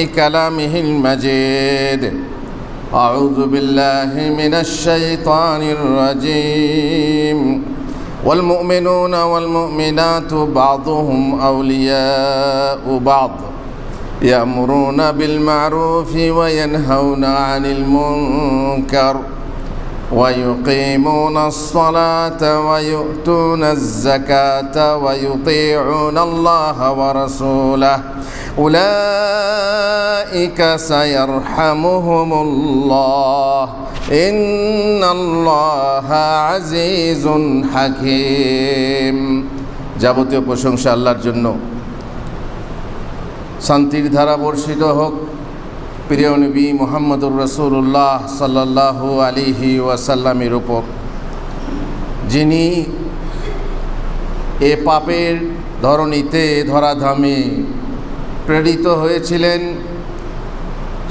كلامه المجيد. أعوذ بالله من الشيطان الرجيم. والمؤمنون والمؤمنات بعضهم أولياء بعض يأمرون بالمعروف وينهون عن المنكر ويقيمون الصلاة ويؤتون الزكاة ويطيعون الله ورسوله أولئك سيرحمهم الله إن الله عزيز حكيم. যাবতীয় প্রশংসা আল্লাহর জন্য। শান্তির ধারা বর্ষিত হোক প্রিয় নবী মুহাম্মদুর রাসূলুল্লাহ সাল্লাল্লাহু আলাইহি ওয়াসাল্লামের উপর, যিনি এ পাপের ধরণীতে ধরাধামে প্রেরিত হয়েছিলেন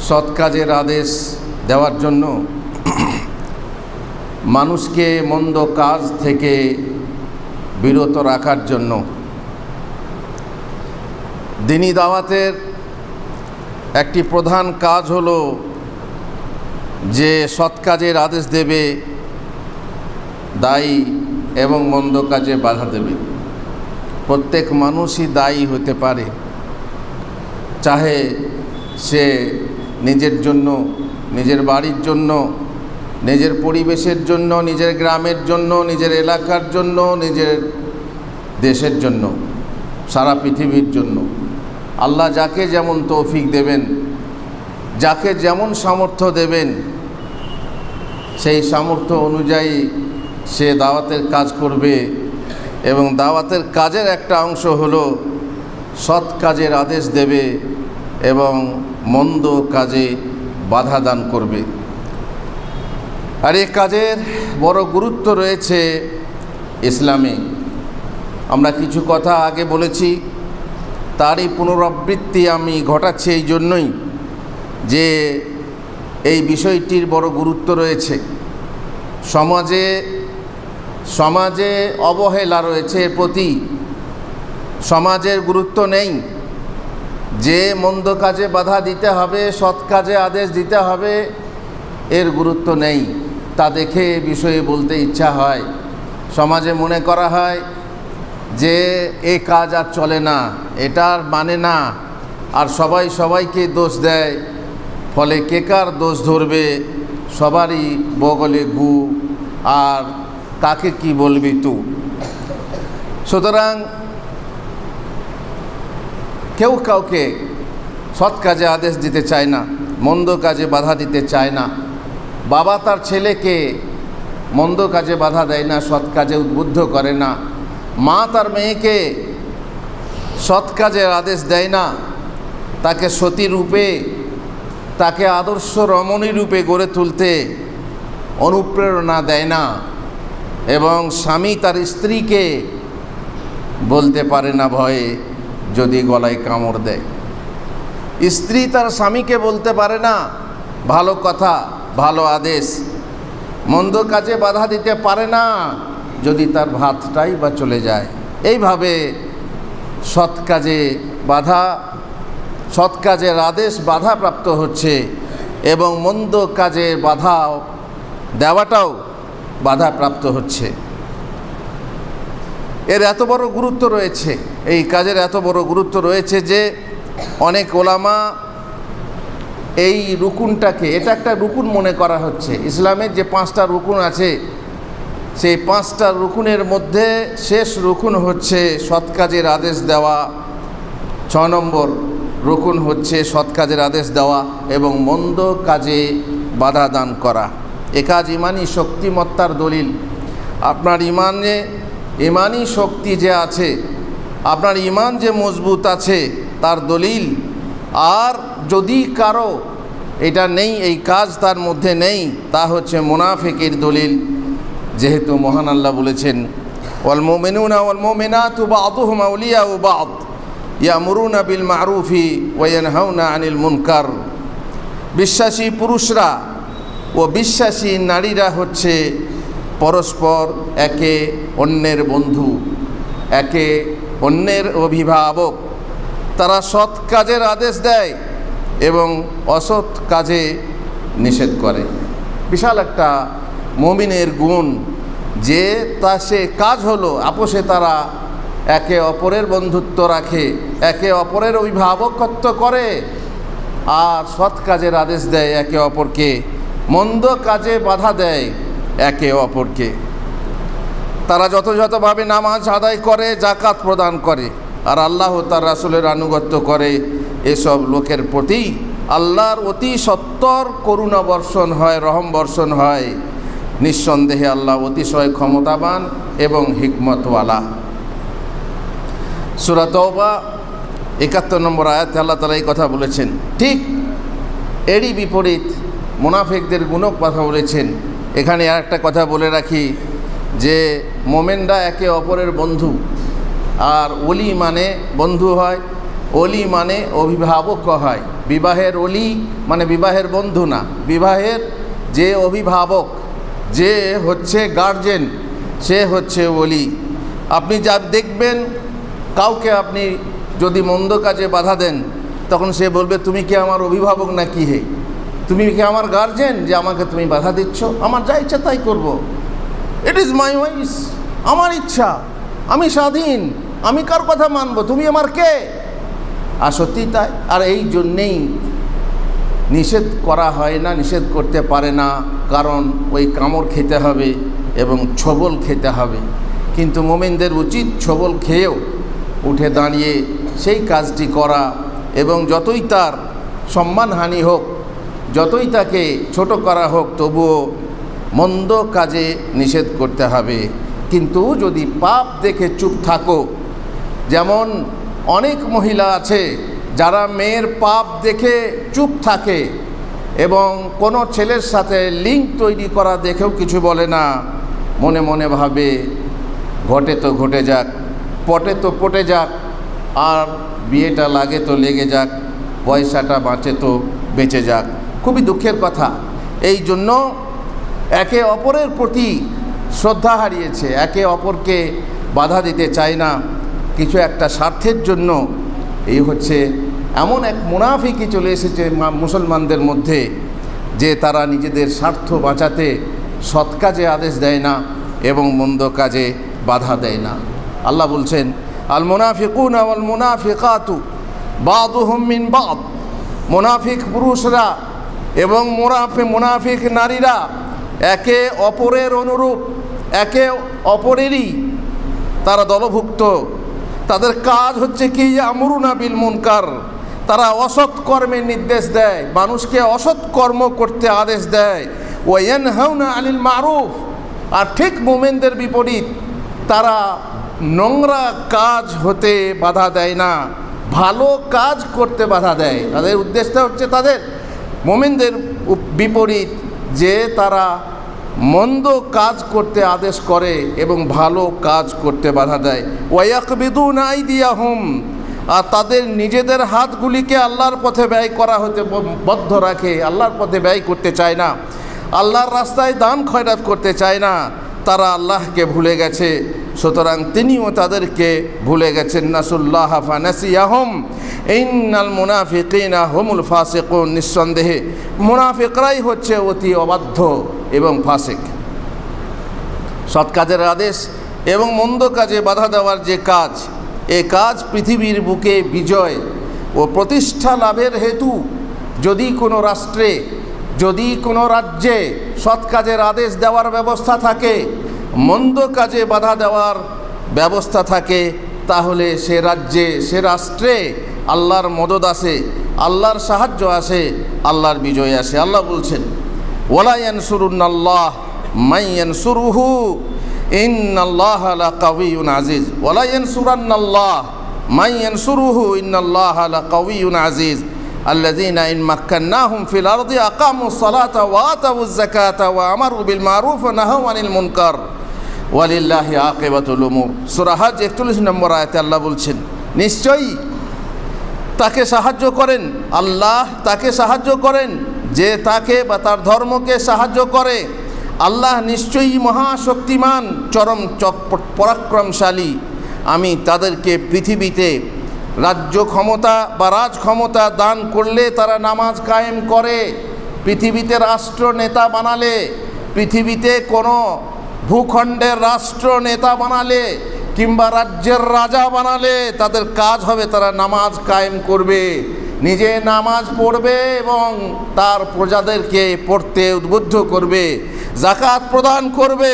সৎ কাজের আদেশ দেওয়ার জন্য, মানুষকে মন্দ কাজ থেকে বিরত রাখার জন্য। দ্বীনি দাওয়াতের একটি প্রধান কাজ হলো যে সৎ কাজের আদেশ দেবে, দায়ী এবং মন্দ কাজে বাধা দেবে। প্রত্যেক মানুষই দায়ী হতে পারে, চাহে সে নিজের জন্য, নিজের বাড়ির জন্য, নিজের পরিবেশের জন্য, নিজের গ্রামের জন্য, নিজের এলাকার জন্য, নিজের দেশের জন্য, সারা পৃথিবীর জন্য। আল্লাহ যাকে যেমন তৌফিক দেবেন, যাকে যেমন সামর্থ্য দেবেন, সেই সামর্থ্য অনুযায়ী সে দাওয়াতের কাজ করবে। এবং দাওয়াতের কাজের একটা অংশ হলো সৎ কাজের আদেশ দেবে এবং মন্দ কাজে বাধা দান করবে। আর এই কাজের বড় গুরুত্ব রয়েছে ইসলামে। আমরা কিছু কথা আগে বলেছি, তারই পুনরাবৃত্তি আমি ঘটাচ্ছি এই জন্যই যে এই বিষয়টির বড় গুরুত্ব রয়েছে। সমাজে অবহেলা রয়েছে এর প্রতি। সমাজের গুরুত্ব নেই যে মন্দ কাজে বাধা দিতে হবে, সৎ কাজে আদেশ দিতে হবে, এর গুরুত্ব নেই। তা দেখে বিষয়ে বলতে ইচ্ছা হয়। সমাজে মনে করা হয় যে এই কাজ আর চলে না, এটা আর মানে না, আর সবাই সবাইকে দোষ দেয়। ফলে কে কার দোষ ধরবে, সবারই বগলে গু, আর কাকে কি বলবি তু। সুতরাং কেউ কাউকে সৎ কাজে আদেশ দিতে চায় না, মন্দ কাজে বাধা দিতে চায় না। বাবা তার ছেলেকে মন্দ কাজে বাধা দেয় না, সৎ কাজে উদ্বুদ্ধ করে না। মা তার মেয়েকে সৎ কাজের আদেশ দেয় না, তাকে সতী রূপে, তাকে আদর্শ রমণী রূপে গড়ে তুলতে অনুপ্রেরণা দেয় না। এবং স্বামী তার স্ত্রীকে বলতে পারে না ভয়ে যদি গলায় কামড় দেয়। স্ত্রী তার স্বামীকে বলতে পারে না ভালো কথা, ভালো আদেশ। মন্দ কাজে বাধা দিতে পারে না যদি তার ভাতটাই বা চলে যায়। এইভাবে সৎ কাজে বাধা, সৎ কাজের আদেশ বাধাপ্রাপ্ত হচ্ছে এবং মন্দ কাজে বাধা দেওয়াটাও বাধাপ্রাপ্ত হচ্ছে। এর এত বড় গুরুত্ব রয়েছে, এই কাজের এত বড় গুরুত্ব রয়েছে যে অনেক ওলামা এই রুকুনটাকে, এটা একটা রুকুন মনে করা হচ্ছে। ইসলামের যে 5টা রুকুন আছে, সেই 5টা রুকুনের মধ্যে শেষ রুকুন হচ্ছে সৎ কাজের আদেশ দেওয়া। 6 নম্বর রুকুন হচ্ছে সৎ কাজের আদেশ দেওয়া এবং মন্দ কাজে বাধা দান করা। এ কাজ ইমানি শক্তিমত্তার দলিল। আপনার ইমানি শক্তি যে আছে, আপনার ইমান যে মজবুত আছে তার দলিল। আর যদি কারো এটা নেই, এই কাজ তার মধ্যে নেই, তা হচ্ছে মুনাফিকের দলিল। যেহেতু মহান আল্লাহ বলেছেন, ওয়াল মুমিনুনা ওয়াল মুমিনাতু বা'দুহুম আউলিয়াউ বা'দ ইয়ামুরুনা বিল মা'রুফি ওয়া ইয়ানহাউনা আনিল মুনকার। বিশ্বাসী পুরুষরা ও বিশ্বাসী নারীরা হচ্ছে পরস্পর একে অন্যের বন্ধু, একে অন্যের অভিভাবক। তারা সৎ কাজের আদেশ দেয় এবং অসৎ কাজে নিষেধ করে। বিশাল একটা মুমিনের গুণ যে সে কাজ হলো আপোষে তারা একে অপরের বন্ধুত্ব রাখে, একে অপরের অভিভাবকত্ব করে, আর সৎ কাজের আদেশ দেয় একে অপরকে, মন্দ কাজে বাধা দেয় একে অপরকে। তারা যথাযথভাবে নামাজ আদায় করে, জাকাত প্রদান করে, আর আল্লাহ তার রাসূলের আনুগত্য করে। এসব লোকের প্রতি আল্লাহর অতি সত্বর করুণা বর্ষণ হয়, রহম বর্ষণ হয়। নিঃসন্দেহে আল্লাহ অতিশয় ক্ষমতাবান এবং হিকমতওয়ালা। সূরা তাওবা ৭১ নম্বর আয়াতে আল্লাহ তাআলা এই কথা বলেছেন। ঠিক এরই বিপরীত মুনাফিকদের গুণক কথা বলেছেন। এখানে আর একটা কথা বলে রাখি যে মোমেনরা একে অপরের বন্ধু, আর ওলি মানে বন্ধু হয়, ওলি মানে অভিভাবক হয়। বিবাহের ওলি মানে বিবাহের বন্ধু না, বিবাহের যে অভিভাবক, যে হচ্ছে গার্জেন, সে হচ্ছে ওলি। আপনি যা দেখবেন কাউকে আপনি যদি মন্দ কাজে বাধা দেন, তখন সে বলবে তুমি কি আমার অভিভাবক না কি হে, তুমি কি আমার গার্জেন যে আমাকে তুমি বাধা দিচ্ছ? আমার যা ইচ্ছা তাই করব। ইট ইজ মাই ওয়াইস, আমার ইচ্ছা, আমি স্বাধীন, আমি কার কথা মানব, তুমি আমার কে? আর সত্যি তাই। আর এই জন্যেই নিষেধ করা হয় না, নিষেধ করতে পারে না, কারণ ওই কামড় খেতে হবে এবং ছবল খেতে হবে। কিন্তু মুমিনদের উচিত ছবল খেয়েও উঠে দাঁড়িয়ে সেই কাজটি করা, এবং যতই তার সম্মানহানি হোক, যতই তাকে ছোট করা হোক, তবুও মন্দ কাজে নিষেধ করতে হবে। কিন্তু যদি পাপ দেখে চুপ থাকো, যেমন অনেক মহিলা আছে যারা মেয়ের পাপ দেখে চুপ থাকে এবং কোনো ছেলের সাথে লিঙ্ক তৈরি করা দেখেও কিছু বলে না, মনে মনে ভাবে ঘটে তো ঘটে যাক, পটে তো পটে যাক, আর বিয়েটা লাগে তো লেগে যাক, পয়সাটা বাঁচে তো বেঁচে যাক। খুবই দুঃখের কথা। এই জন্য একে অপরের প্রতি শ্রদ্ধা হারিয়েছে, একে অপরকে বাধা দিতে চায় না কিছু একটা স্বার্থের জন্য। এই হচ্ছে এমন এক মুনাফিকই চলে এসেছে মুসলমানদের মধ্যে, যে তারা নিজেদের স্বার্থ বাঁচাতে সৎ কাজে আদেশ দেয় না এবং মন্দ কাজে বাধা দেয় না। আল্লাহ বলছেন, আল মুনাফিকুনা ওয়াল মুনাফিকাতু বাদুহুম মিন বাদ। মুনাফিক পুরুষরা এবং মুনাফিক নারীরা একে অপরের অনুরূপ, একে অপরেরই তারা দলভুক্ত। তাদের কাজ হচ্ছে কি, আমরুনা বিল মুনকার, তারা অসৎ কর্মের নির্দেশ দেয়, মানুষকে অসৎ কর্ম করতে আদেশ দেয়। ওয়া ইয়ানহাউনা আনিল মারুফ, আর ঠিক মুমিনদের বিপরীত, তারা নোংরা কাজ হতে বাধা দেয় না, ভালো কাজ করতে বাধা দেয়। তাদের উদ্দেশ্যটা হচ্ছে তাদের মুমিনদের বিপরীত, যে তারা মন্দ কাজ করতে আদেশ করে এবং ভালো কাজ করতে বাধা দেয়। ওয়ায়াকবিদুনা আইদিয়াহুম, আর তাদের নিজেদের হাতগুলিকে আল্লাহর পথে ব্যয় করা হতে বদ্ধ রাখে, আল্লাহর পথে ব্যয় করতে চায় না, আল্লাহর রাস্তায় দান খয়রাত করতে চায় না। তারা আল্লাহকে ভুলে গেছে, সুতরাং তিনিও তাদেরকে ভুলে গেছেন। নাসুল্লাহ ফানাসিয়াহুম ইন্নাল মুনাফিকিনা হুমুল ফাসিকুন। নিঃসন্দেহে মুনাফিকরাই হচ্ছে অতি অবাধ্য এবং ফাসিক। সৎ কাজের আদেশ এবং মন্দ কাজে বাধা দেওয়ার যে কাজ, এ কাজ পৃথিবীর বুকে বিজয় ও প্রতিষ্ঠা লাভের হেতু যদি কোনো রাষ্ট্রে, যদি কোনো রাজ্যে সৎ কাজের আদেশ দেওয়ার ব্যবস্থা থাকে, মন্দ কাজে বাধা দেওয়ার ব্যবস্থা থাকে, তাহলে সে রাজ্যে, সে রাষ্ট্রে আল্লাহর মদদ আসে, আল্লাহর সাহায্য আসে, আল্লাহর বিজয় আসে। আল্লাহ বলছেন, ওয়ালা ইয়ানসুরুন্নাল্লাহ মান ইয়ানসুরুহু ইন্নাল্লাহা লাকাওয়িয়্যুন আজিজ। ওয়ালা ইয়ানসুরান্নাল্লাহ মান ইয়ানসুরুহু ইন্নাল্লাহা লাকাওয়িয়্যুন আজিজ। আল্লাযীনা ইন মাক্কান্নাহুম ফিল আরদি আকামুস সালাতা ওয়া আতাউয যাকাতা ওয়া আমারু বিল মারুফ ওয়া নাহাউ আনিল মুনকার ওয়ালিল্লাহি আকিবাতুল উমুর। সূরা হজ ৪১ নম্বর আয়াতে আল্লাহ বলছেন, নিশ্চয়ই তাকে সাহায্য করেন, আল্লাহ তাকে সাহায্য করেন যে তাকে বা তার ধর্মকে সাহায্য করে। আল্লাহ নিশ্চয়ই মহাশক্তিমান, চরম পরাক্রমশালী। আমি তাদেরকে পৃথিবীতে রাজ্য ক্ষমতা বা রাজ ক্ষমতা দান করলে তারা নামাজ কায়েম করে। পৃথিবীতে রাষ্ট্র নেতা বানালে, পৃথিবীতে কোনো ভূখণ্ডের রাষ্ট্র নেতা বানালে কিংবা রাজ্যের রাজা বানালে তাদের কাজ হবে তারা নামাজ কায়েম করবে, নিজে নামাজ পড়বে এবং তার প্রজাদেরকে পড়তে উদ্বুদ্ধ করবে, যাকাত প্রদান করবে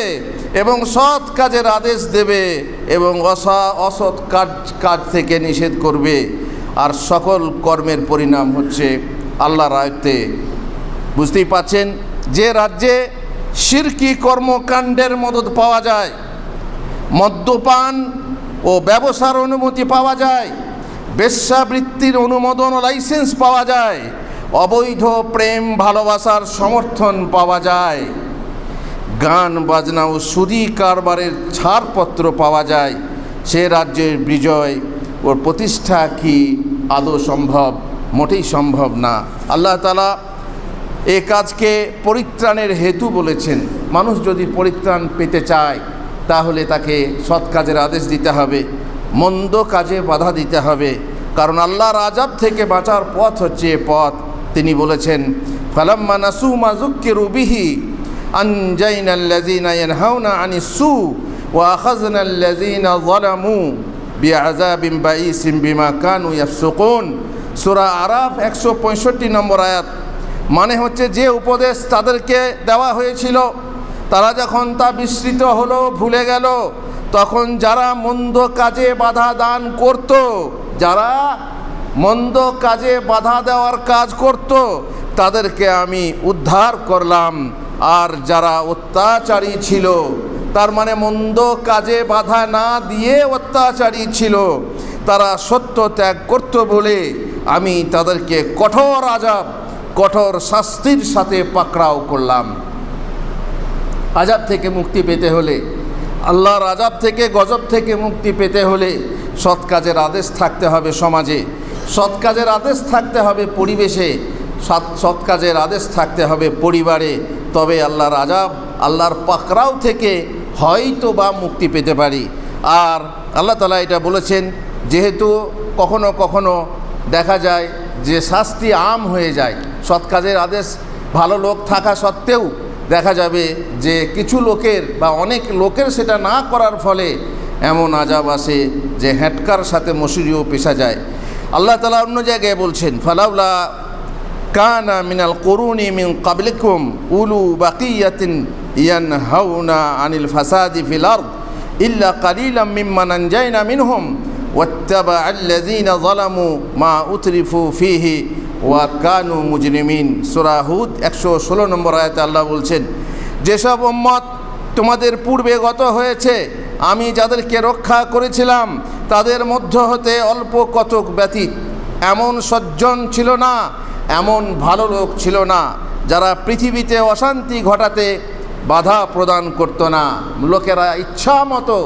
এবং সৎ কাজের আদেশ দেবে এবং অসৎ কাজ থেকে নিষেধ করবে। আর সকল কর্মের পরিণাম হচ্ছে আল্লাহর আয়ত্তে। বুঝতেই পাচ্ছেন, যে রাজ্যে শিরকি কর্মকাণ্ডের মদদ পাওয়া যায়, মদ্যপান ও ব্যবসার অনুমতি পাওয়া যায়, বেশ্যাবৃত্তির অনুমোদন ও লাইসেন্স পাওয়া যায়, অবৈধ প্রেম ভালোবাসার সমর্থন পাওয়া যায়, গান বাজনা ও সুদী কারবারের ছাড়পত্র পাওয়া যায়, সে রাজ্যের বিজয় ও প্রতিষ্ঠা কি আদৌ সম্ভব? মোটেই সম্ভব না। আল্লাহ তাআলা এ কাজকে পরিত্রাণের হেতু বলেছেন। মানুষ যদি পরিত্রাণ পেতে চায় তাহলে তাকে সৎ কাজের আদেশ দিতে হবে, মন্দ কাজে বাধা দিতে হবে, কারণ আল্লাহর আযাব থেকে বাঁচার পথ হচ্ছে এ পথ। তিনি বলেছেন, ফালাম্মা নাসু মা যুক্কিরু বিহি আনজাইনাল্লাযীনা ইয়ানহাউনা আনিস সু ওয়া আখাযনাল্লাযীনা যালামু বিআযাবিন বাঈসিন বিমা কানু ইয়াফসুকুন। সূরা আরাফ 165 নম্বর আয়াত। মানে হচ্ছে, যে উপদেশ তাদেরকে দেওয়া হয়েছিল তারা যখন তা বিস্মৃত হলো, ভুলে গেল, তখন যারা মন্দ কাজে বাধা দান করত, যারা মন্দ কাজে বাধা দেওয়ার কাজ করত তাদেরকে আমি উদ্ধার করলাম। আর যারা অত্যাচারী ছিল, তার মানে মন্দ কাজে বাধা না দিয়ে অত্যাচারী ছিল, তারা সত্য ত্যাগ করত বলে আমি তাদেরকে কঠোর আযাব, কঠোর শাস্তির সাথে পাকড়াও করলাম। আযাব থেকে মুক্তি পেতে হলে, আল্লাহর আযাব থেকে, গজব থেকে মুক্তি পেতে হলে সৎ কাজের আদেশ থাকতে হবে সমাজে, সৎ কাজের আদেশ থাকতে হবে পরিবেশে, সৎ কাজের আদেশ থাকতে হবে পরিবারে। তবে আল্লাহর আযাব, আল্লাহর পাকড়াও থেকে হয়তো বা মুক্তি পেতে পারি। আর আল্লাহ তাআলা এটা বলেছেন, যেহেতু কখনো কখনো দেখা যায় যে শাস্তি আম হয়ে যায়, সৎ কাজের আদেশ ভালো লোক থাকা সত্ত্বেও দেখা যাবে যে কিছু লোকের বা অনেক লোকের সেটা না করার ফলে এমন আযাব আসে যে হ্যাটকার সাথে মশুরিও পেশা যায়। আল্লাহ তাআলা অন্য জায়গায় বলছেন, ফালাউলা কানা মিনাল কুরুনি মিন ক্বাবলিকুম উলু বাকিয়াতিন ইয়ানহাউনা আনিল ফাসাদি ফিল আরদ ইল্লা কালিলাম মিম্মান আনজাইনা মিনহুম ওয়াত্তাবাআল্লাযীনা যালামু মা উতরিফু ফীহি ওয়া কানু মুজরিমিন। সূরা হুদ 116 নম্বর আয়াতে আল্লাহ বলছেন, যেসব উম্মত তোমাদের পূর্বে গত হয়েছে আমি যাদেরকে রক্ষা করেছিলাম তাদের মধ্য হতে অল্প কতক ব্যতীত এমন সজ্জন ছিল না, এমন ভালো লোক ছিল না যারা পৃথিবীতে অশান্তি ঘটাতে বাধা প্রদান করত না। লোকেরা ইচ্ছা মতো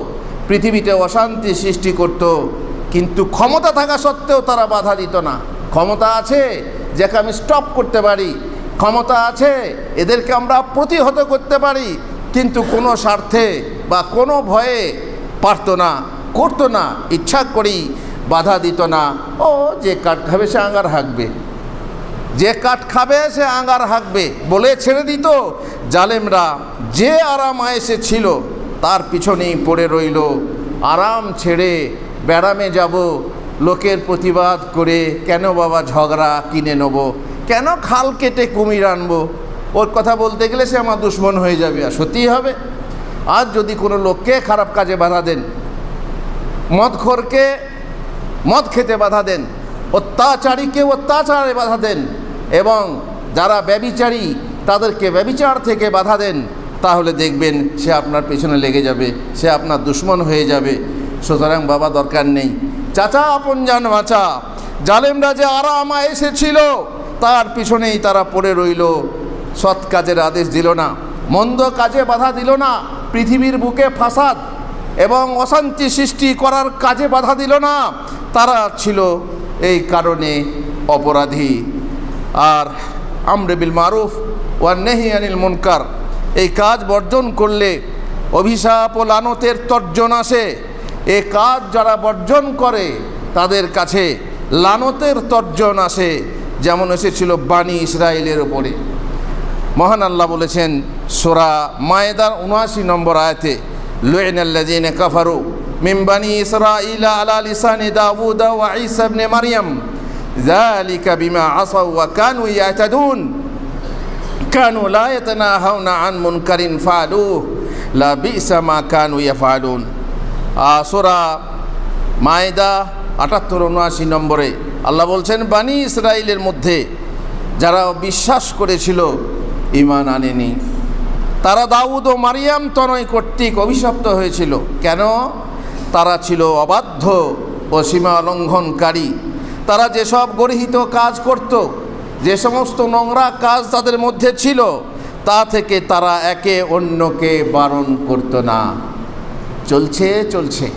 পৃথিবীতে অশান্তি সৃষ্টি করত, কিন্তু ক্ষমতা থাকা সত্ত্বেও তারা বাধা দিত না। ক্ষমতা আছে যাকে আমি স্টপ করতে পারি, ক্ষমতা আছে এদেরকে আমরা প্রতিহত করতে পারি, কিন্তু কোনো স্বার্থে বা কোনো ভয়ে পারত না, করতো না, ইচ্ছা করেই বাধা দিত না। ও যে কাঠ খাবে সে আঙ্গার হাঁকবে, যে কাঠ খাবে সে আঙ্গার হাঁকবে বলে ছেড়ে দিত। জালেমরা যে আরাম আয়েসে ছিল তার পিছনেই পড়ে রইল। আরাম ছেড়ে ব্যারামে যাব, লোকের প্রতিবাদ করে কেন বাবা ঝগড়া কিনে নেব, কেন খাল কেটে কুমির আনবো, ওর কথা বলতে গেলে সে আমার দুশ্মন হয়ে যাবে। আর সত্যিই হবে। আজ যদি কোনো লোককে খারাপ কাজে বাধা দেন, মদখোরকে মদ খেতে বাধা দেন, অত্যাচারীকে অত্যাচারে বাধা দেন এবং যারা ব্যভিচারী তাদেরকে ব্যভিচার থেকে বাধা দেন, তাহলে দেখবেন সে আপনার পেছনে লেগে যাবে, সে আপনার দুশ্মন হয়ে যাবে। সুতরাং বাবা দরকার নেই, চাচা আপন জান বাঁচা। জালেমরা যে আরাম এসেছিল তার পিছনেই তারা পড়ে রইল, সৎ কাজের আদেশ দিল না, মন্দ কাজে বাধা দিল না, পৃথিবীর বুকে ফাসাদ এবং অশান্তি সৃষ্টি করার কাজে বাধা দিল না। তারা ছিল এই কারণে অপরাধী। আর আমরে বিল মারুফ ওয়ান নাহি আনিল মুনকার, এই কাজ বর্জন করলে অভিশাপ ও লানতের তর্জন আসে। এই কাজ যারা বর্জন করে তাদের কাছে লানতের তর্জন আসে, যেমন এসেছিল বানি ইসরায়েলের ওপরে। মহান আল্লাহ বলেছেন সূরা মায়েদার ৭৯ নম্বর আয়াতে, লুইনাল্লাযীনা কাফারু মিন বানি ইসরাঈলা আলা লিসানি দাউদ ওয়া ঈসা ইবনে মারইয়াম যালিকা বিমা আসাউ ওয়া কানু ইয়াতাদুন কানু লা ইয়াতানাহাউনা আন মুনকারিন ফাআলুহু লা বিসা মা কানু ইয়াফআলুন। সূরা মায়েদা ৭৮-৭৯ নম্বরে আল্লাহ বলছেন, বানি ইসরায়েলের মধ্যে যারা বিশ্বাস করেছিল, ঈমান আনেনি, তারা দাউদ ও মারিয়াম তনয় কর্তৃক অভিশপ্ত হয়েছিল। কেন? তারা ছিল অবাধ্য ও সীমা লঙ্ঘনকারী। তারা যেসব গর্হিত কাজ করত, যে সমস্ত নোংরা কাজ তাদের মধ্যে ছিল, তা থেকে তারা একে অন্যকে বারণ করত না। চলছে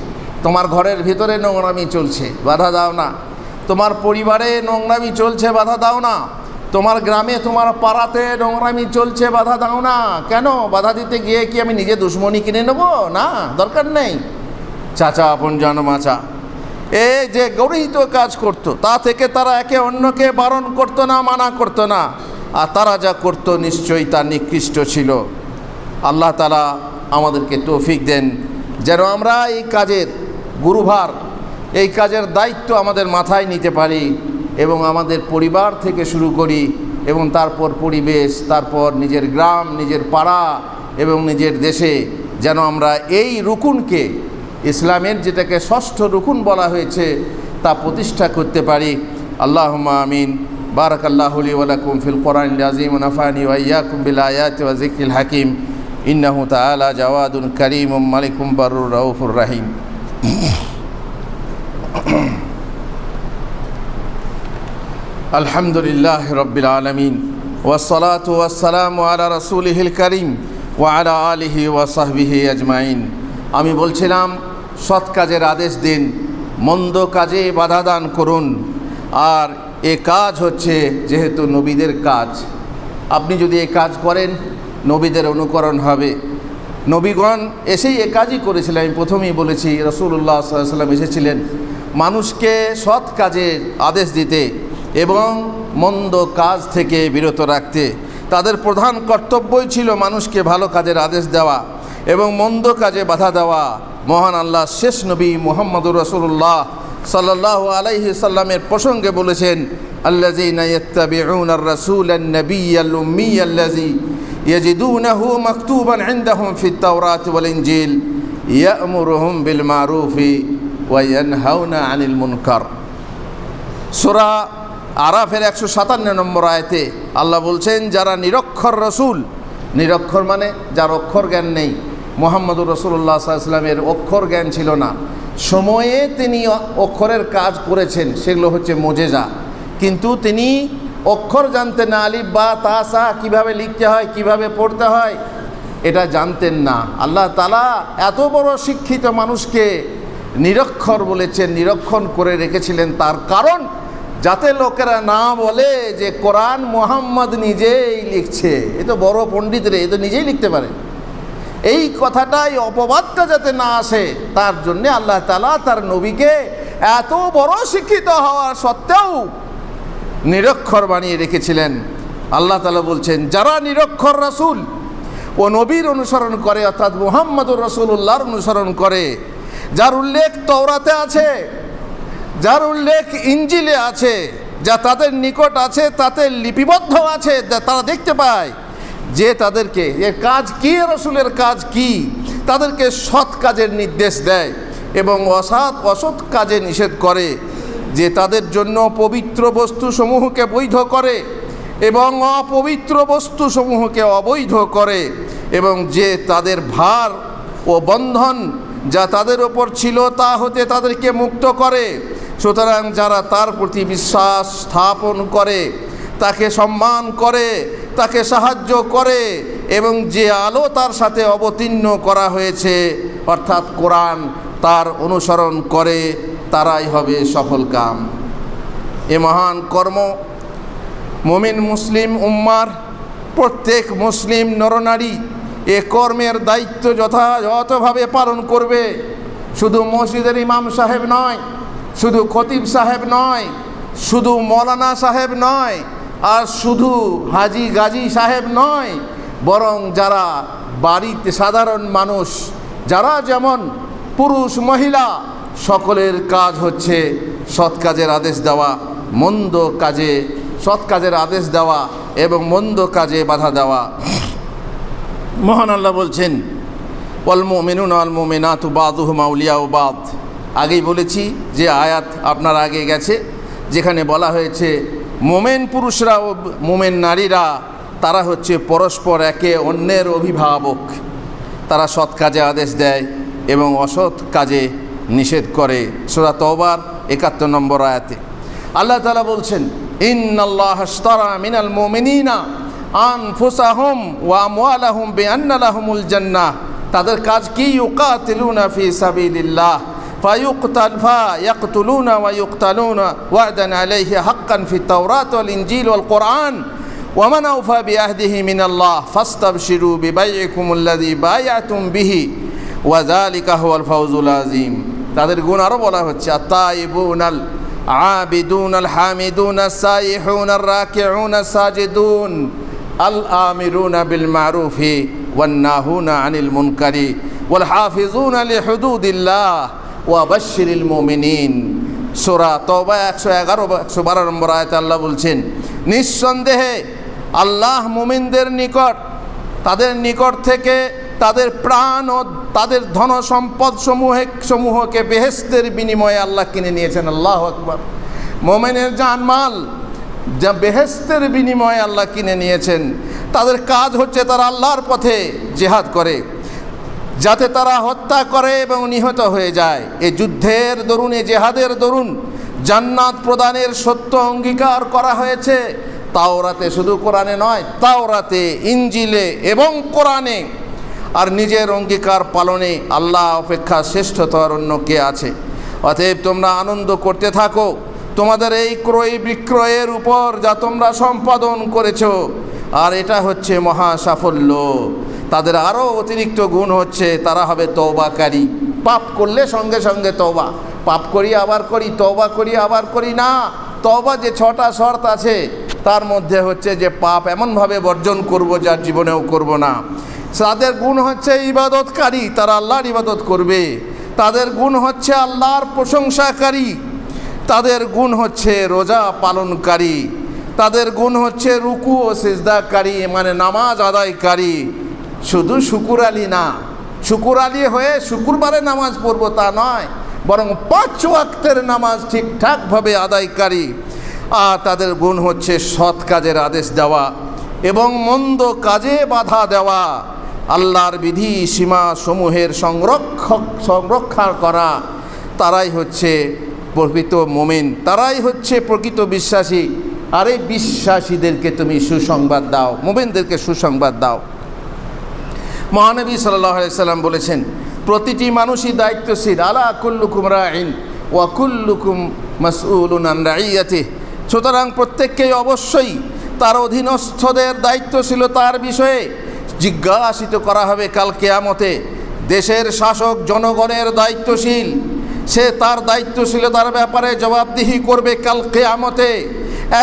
তোমার ঘরের ভিতরে নোংরামি চলছে, বাধা দাও না। তোমার পরিবারে নোংরামি চলছে, বাধা দাও না। তোমার গ্রামে, তোমার পাড়াতে নোংরামি চলছে, বাধা দাও না। কেন? বাধা দিতে গিয়ে কি আমি নিজে দুশ্মনী কিনে নেব? না, দরকার নেই। চাচা আপন জানো মাচা, এই যে গর্হিত কাজ করত, তা থেকে তারা একে অন্যকে বারণ করত না, মানা করত না। আর তারা যা করত নিশ্চয়ই তা নিকৃষ্ট ছিল। আল্লাহ তাআলা আমাদেরকে তৌফিক দেন যেন আমরা এই কাজের গুরুভার, এই কাজের দায়িত্ব আমাদের মাথায় নিতে পারি এবং আমাদের পরিবার থেকে শুরু করি এবং তারপর পরিবেশ, তারপর নিজের গ্রাম, নিজের পাড়া এবং নিজের দেশে যেন আমরা এই রুকুনকে, ইসলামের যেটাকে ষষ্ঠ রুকুন বলা হয়েছে, তা প্রতিষ্ঠা করতে পারি। আল্লাহুম্মা আমিন। বারাকাল্লাহু লি ওয়া লাকুম ফিল কোরআনিল আযীম ওয়া নাফানি ওয়া ইয়্যাকুম বিল আয়াতি ওয়া যিকরিল হাকীম। ইন্নাহু তাআলা জাওয়াদুন কারীমুম মালিকুম বারুর রাউফুর রাহিম। আলহামদুলিল্লাহ রাব্বিল আলামিন ওয়াসসালাতু ওয়াসসালামু আলা রাসূলিহিল কারীম ওয়া আলা আলিহি ওয়া সাহবিহি আজমাইন। আমি বলছিলাম, সৎ কাজের আদেশ দিন, মন্দ কাজে বাধা দান করুন। আর এ কাজ হচ্ছে যেহেতু নবীদের কাজ, আপনি যদি এ কাজ করেন নবীদের অনুকরণ হবে। নবীগণ এসেই এ কাজই করেছিলেন। আমি প্রথমেই বলেছি, রাসূলুল্লাহ সাল্লাল্লাহু আলাইহি ওয়াসাল্লাম এসেছিলেন মানুষকে সৎ কাজের আদেশ দিতে এবং মন্দ কাজ থেকে বিরত রাখতে। তাদের প্রধান কর্তব্যই ছিল মানুষকে ভালো কাজের আদেশ দেওয়া এবং মন্দ কাজে বাধা দেওয়া। মহান আল্লাহ শেষ নবী মুহাম্মদুর রাসূলুল্লাহ সাল্লাল্লাহু আলাইহি সাল্লামের প্রসঙ্গে বলেছেন, আল্লাযীনা ইয়াত্তাবিউনার রাসূলান নাবিয়্যাল উম্মিয়্যাল্লাযী ইয়াজিদুনাহু মাকতুবান ইনদাহুম ফিত তাওরাতি ওয়াল ইনজিল ইয়া'মুরুহুম বিল মারুফি ওয়া ইয়ানহাউনা আনিল মুনকার। সূরা আরাফের ১৫৭ নম্বর আয়াতে আল্লাহ বলছেন, যারা নিরক্ষর রসুল, নিরক্ষর মানে যার অক্ষর জ্ঞান নেই। মুহাম্মদুর রাসূলুল্লাহ সাল্লাল্লাহু আলাইহি ওয়াসাল্লামের অক্ষর জ্ঞান ছিল না। সময়ে তিনি অক্ষরের কাজ করেছেন, সেগুলো হচ্ছে মুজেজা, কিন্তু তিনি অক্ষর জানতেন না। আলিফ বা তা সা কীভাবে লিখতে হয়, কিভাবে পড়তে হয়, এটা জানতেন না। আল্লাহ তাআলা এত বড় শিক্ষিত মানুষকে নিরক্ষর বলেছেন, নিরক্ষণ করে রেখেছিলেন। তার কারণ যাতে লোকেরা না বলে যে কোরআন মুহাম্মদ নিজেই লিখছে, এ তো বড় পণ্ডিত রে, এ তো নিজেই লিখতে পারে। এই কথাটাই, অপবাদটা যাতে না আসে, তার জন্যে আল্লাহ তাআলা তার নবীকে এত বড় শিক্ষিত হওয়ার সত্ত্বেও নিরক্ষর বানিয়ে রেখেছিলেন। আল্লাহ তাআলা বলছেন, যারা নিরক্ষর রাসূল ও নবীর অনুসরণ করে, অর্থাৎ মুহাম্মদুর রাসূলুল্লাহর অনুসরণ করে, যার উল্লেখ তওরাতে আছে, যার উল্লেখ ইনজিলে আছে, যা তাদের নিকট আছে, তাতে লিপিবদ্ধ আছে, তারা দেখতে পায় যে তাদেরকে এর কাজ কি, রসুলের কাজ কি, তাদেরকে সৎ কাজের নির্দেশ দেয় এবং অসৎ কাজে নিষেধ করে, যে তাদের জন্য পবিত্র বস্তুসমূহকে বৈধ করে এবং অপবিত্র বস্তুসমূহকে অবৈধ করে, এবং যে তাদের ভার ও বন্ধন যা তাদের ওপর ছিল তা হতে তাদেরকে মুক্ত করে। সুতরাং যারা তার প্রতি বিশ্বাস স্থাপন করে, তাকে সম্মান করে, তাকে সাহায্য করে এবং যে আলো তার সাথে অবতীর্ণ করা হয়েছে অর্থাৎ কোরআন, তার অনুসরণ করে, তারাই হবে সফলকাম। এ মহান কর্ম মুমিন মুসলিম উম্মার প্রত্যেক মুসলিম নরনারী এ কর্মের দায়িত্ব যথাযথভাবে পালন করবে। শুধু মসজিদের ইমাম সাহেব নয়, শুধু খতিব সাহেব নয়, শুধু মৌলানা সাহেব নয়, আর শুধু হাজি গাজী সাহেব নয়, বরং যারা বাড়িতে সাধারণ মানুষ, যারা যেমন পুরুষ মহিলা, সকলের কাজ হচ্ছে সৎ কাজের আদেশ দেওয়া, মন্দ কাজে সৎ কাজের আদেশ দেওয়া এবং মন্দ কাজে বাধা দেওয়া। মহান আল্লাহ বলছেন, ওয়াল মুমিনুনা ওয়াল মুমিনাতু বাযুহুম আউলিয়াউ বাদ। আগেই বলেছি যে আয়াত আপনার আগে গেছে, যেখানে বলা হয়েছে মোমেন পুরুষরা ও মোমেন নারীরা তারা হচ্ছে পরস্পর একে অন্যের অভিভাবক। তারা সৎ কাজে আদেশ দেয় এবং অসৎ কাজে নিষেধ করে। সূরা তওবার ৭১ নম্বর আয়াতে আল্লাহ তাআলা বলছেন, ইন্নাল্লাহা আশতারা মিনাল মুমিনিনা আনফুসাহুম ওয়া আমওয়ালাহুম বিআন্না লাহুমুল জান্নাহ। তাদের কাজ কি? ইউকাতিলুনা ফি সাবিলিল্লাহ ফায়াকতুলুনা ওয়া ইউকতালুনা ওয়া'দান আলাইহি হাক্কান ফিত তাওরাত ওয়াল ইনজিল ওয়াল কুরআন ওয়া মান আওফা বিআহদিহি মিনাল্লাহ ফাস্তাবশিরু বিবাইইকুমুল্লাযী বায়াতুম বিহি ওয়া যালিকা হুয়াল ফাওজুল আযীম। তাদের গুণ আরও বলা হচ্ছে, আত-তাইবুনাল আবিদুনাল হামিদুনাস সাইহুনার রাকিউনাস সাজিদুন আল আমিরুনা বিল মারুফি ওয়ান নাহুনা আনিল মুনকারি ওয়াল হাফিজুনা লিহুদুদিল্লাহ ওয়া বাশশিরিল মুমিনিন। সূরা তওবা ১১১-১১২ নম্বর আয়াতে আল্লাহ বলছেন, নিঃসন্দেহে আল্লাহ মুমিনদের নিকট, তাদের নিকট থেকে তাদের প্রাণ ও তাদের ধন সম্পদ সমূহকে বেহেশতের বিনিময়ে আল্লাহ কিনে নিয়েছেন। আল্লাহু আকবার। মুমিনের জানমাল যা বেহেশতের বিনিময়ে আল্লাহ কিনে নিয়েছেন। তাদের কাজ হচ্ছে তারা আল্লাহর পথে জিহাদ করে, যাতে তারা হত্যা করে এবং নিহত হয়ে যায়। এই যুদ্ধের দরুন, এই জেহাদের দরুন জান্নাত প্রদানের সত্য অঙ্গীকার করা হয়েছে। তাওরাতে, শুধু কোরআনে নয়, তাওরাতে, ইনজিলে এবং কোরআনে। আর নিজের অঙ্গীকার পালনে আল্লাহ অপেক্ষা শ্রেষ্ঠতর অন্য কে আছে? অতএব তোমরা আনন্দ করতে থাকো তোমাদের এই ক্রয় বিক্রয়ের উপর যা তোমরা সম্পাদন করেছ, আর এটা হচ্ছে মহা সাফল্য। তাদের আরও অতিরিক্ত গুণ হচ্ছে তারা হবে তওবাকারী। পাপ করলে সঙ্গে সঙ্গে তওবা, পাপ করি আবার করি, তওবা করি আবার করি না। তওবা যে 6টা শর্ত আছে, তার মধ্যে হচ্ছে যে পাপ এমনভাবে বর্জন করব যার জীবনেও করব না। তাদের গুণ হচ্ছে ইবাদতকারী, তারা আল্লাহর ইবাদত করবে। তাদের গুণ হচ্ছে আল্লাহর প্রশংসাকারী। তাদের গুণ হচ্ছে রোজা পালনকারী। তাদের গুণ হচ্ছে রুকু ও সিজদাকারী, মানে নামাজ আদায়কারী। শুধু শুকুর আলী না, শুকুর আলী হয়ে শুক্রবারে নামাজ পড়ব তা নয়, বরং 5 ওয়াক্তের নামাজ ঠিকঠাকভাবে আদায়কারী। আর তাদের গুণ হচ্ছে সৎ কাজের আদেশ দেওয়া এবং মন্দ কাজে বাধা দেওয়া, আল্লাহর বিধি সীমা সমূহের সংরক্ষা করা। তারাই হচ্ছে প্রকৃত মুমিন, তারাই হচ্ছে প্রকৃত বিশ্বাসী। আর এই বিশ্বাসীদেরকে তুমি সুসংবাদ দাও, মুমিনদেরকে সুসংবাদ দাও। মহানবী সাল্লাল্লাহু আলাইহি সাল্লাম বলেছেন, প্রতিটি মানুষই দায়িত্বশীল। আলা কুল্লুকুম রাইন ওয়া কুল্লুকুম মাসউলুন আন রাইয়াতিহি। সুতরাং প্রত্যেককেই অবশ্যই তার অধীনস্থদের দায়িত্বশীলতার বিষয়ে জিজ্ঞাসিত করা হবে কাল কিয়ামতে। দেশের শাসক জনগণের দায়িত্বশীল, সে তার দায়িত্বশীলতার ব্যাপারে জবাবদিহি করবে কাল কিয়ামতে।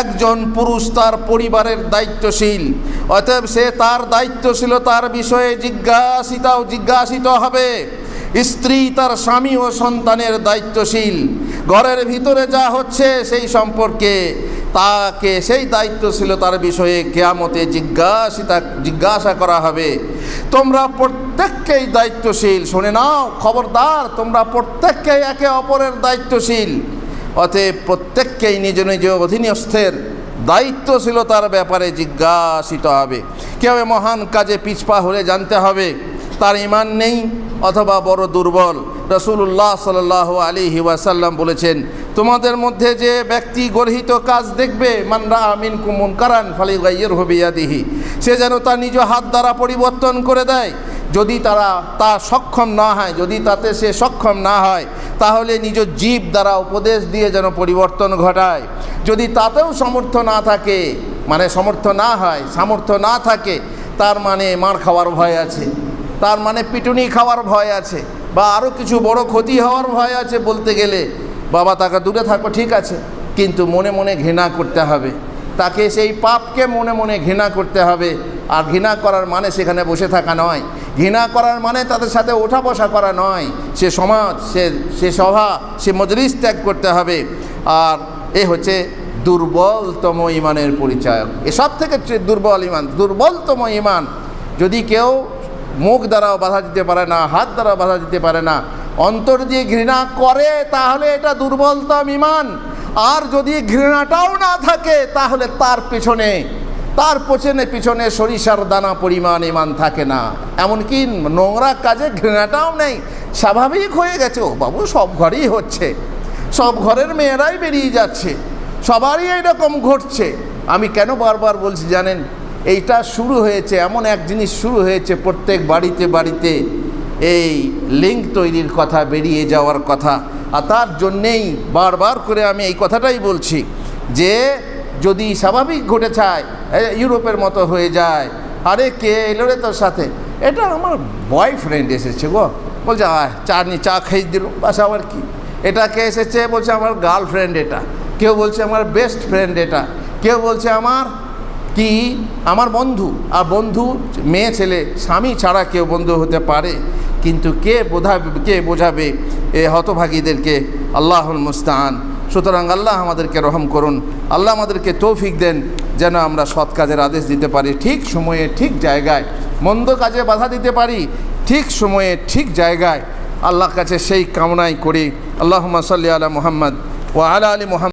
একজন পুরুষ তার পরিবারের দায়িত্বশীল, অতএব সে তার দায়িত্বশীলতার বিষয়ে জিজ্ঞাসিত হবে। স্ত্রী তার স্বামী ও সন্তানের দায়িত্বশীল, ঘরের ভিতরে যা হচ্ছে সেই সম্পর্কে তাকে সেই দায়িত্বশীলতার বিষয়ে কিয়ামতে জিজ্ঞাসা করা হবে। তোমরা প্রত্যেককেই দায়িত্বশীল, শুনে নাও, খবরদার, তোমরা প্রত্যেককেই একে অপরের দায়িত্বশীল। অতএব প্রত্যেককেই নিজ নিজ অধীনস্থের দায়িত্বশীলতার ব্যাপারে জিজ্ঞাসিত হবে। কেউ মহান কাজে পিছপা হলে জানতে হবে তার ঈমান নেই অথবা বড় দুর্বল। রাসূলুল্লাহ সাল্লাল্লাহু আলাইহি ওয়াসাল্লাম বলেছেন, তোমাদের মধ্যে যে ব্যক্তি গর্হিত কাজ দেখবে, মান রাআ মিনকুম মুনকারান ফালিগাইয়িরহু বিয়াদিহি, সে যেন তা নিজ হাত দ্বারা পরিবর্তন করে দেয়। যদি তা সক্ষম না হয়, যদি তাতে সে সক্ষম না হয়, তাহলে নিজ জিভ দ্বারা উপদেশ দিয়ে যেন পরিবর্তন ঘটায়। যদি তাতেও সামর্থ্য না থাকে, মানে সামর্থ্য না থাকে, তার মানে মার খাওয়ার ভয় আছে, তার মানে পিটুনি খাওয়ার ভয় আছে, বা আরও কিছু বড় ক্ষতি হওয়ার ভয় আছে বলতে গেলে, বাবা তাকে দূরে থাকো ঠিক আছে, কিন্তু মনে মনে ঘৃণা করতে হবে, তাকে সেই পাপকে মনে মনে ঘৃণা করতে হবে। আর ঘৃণা করার মানে সেখানে বসে থাকা নয়, ঘৃণা করার মানে তাদের সাথে ওঠা বসা করা নয়, সে সমাজ, সে সভা, সে মজলিস ত্যাগ করতে হবে। আর এ হচ্ছে দুর্বলতম ইমানের পরিচয়। এসব থেকে দুর্বল ইমান, দুর্বলতম ইমান। যদি কেউ মুখ দ্বারাও বাধা দিতে পারে না, হাত দ্বারাও বাধা দিতে পারে না, অন্তর দিয়ে ঘৃণা করে, তাহলে এটা দুর্বলতম ইমান। আর যদি ঘৃণাটাও না থাকে তাহলে তার পিছনে সরিষার দানা পরিমাণ ইমান থাকে না। এমনকি নোংরা কাজে ঘৃণাটাও নেই, স্বাভাবিক হয়ে গেছে, ও বাবু সব ঘরেই হচ্ছে, সব ঘরের মেয়েরাই বেরিয়ে যাচ্ছে, সবারই এইরকম ঘটছে। আমি কেন বারবার বলছি জানেন, এইটা শুরু হয়েছে, এমন এক জিনিস শুরু হয়েছে প্রত্যেক বাড়িতে বাড়িতে, এই লিঙ্ক তৈরির কথা, বেরিয়ে যাওয়ার কথা। আর তার জন্যেই বারবার করে আমি এই কথাটাই বলছি যে যদি স্বাভাবিক ঘটে যায়, ইউরোপের মতো হয়ে যায়, আরে কে এলো রে তোর সাথে, এটা আমার বয়ফ্রেন্ড এসেছে গো, বলছে চা খাই দিল, বাস আবার কি। এটা কে এসেছে, বলছে আমার গার্লফ্রেন্ড এটা, কেউ বলছে আমার বেস্ট ফ্রেন্ড এটা, কেউ বলছে আমার বন্ধু। আর বন্ধু মেয়ে ছেলে স্বামী ছাড়া কেউ বন্ধু হতে পারে, কিন্তু কে বোঝাবে এ হতভাগীদেরকে? আল্লাহুল মুস্তাআন। সুতরাং আল্লাহ আমাদেরকে রহম করুন, আল্লাহ আমাদেরকে তৌফিক দেন যেন আমরা সৎ কাজের আদেশ দিতে পারি ঠিক সময়ে ঠিক জায়গায়, মন্দ কাজে বাধা দিতে পারি ঠিক সময়ে ঠিক জায়গায়। আল্লাহর কাছে সেই কামনাই করি। আল্লাহুম্মা সাল্লি আলা মুহাম্মদ ওয়া আলা আলি মুহাম্মদ।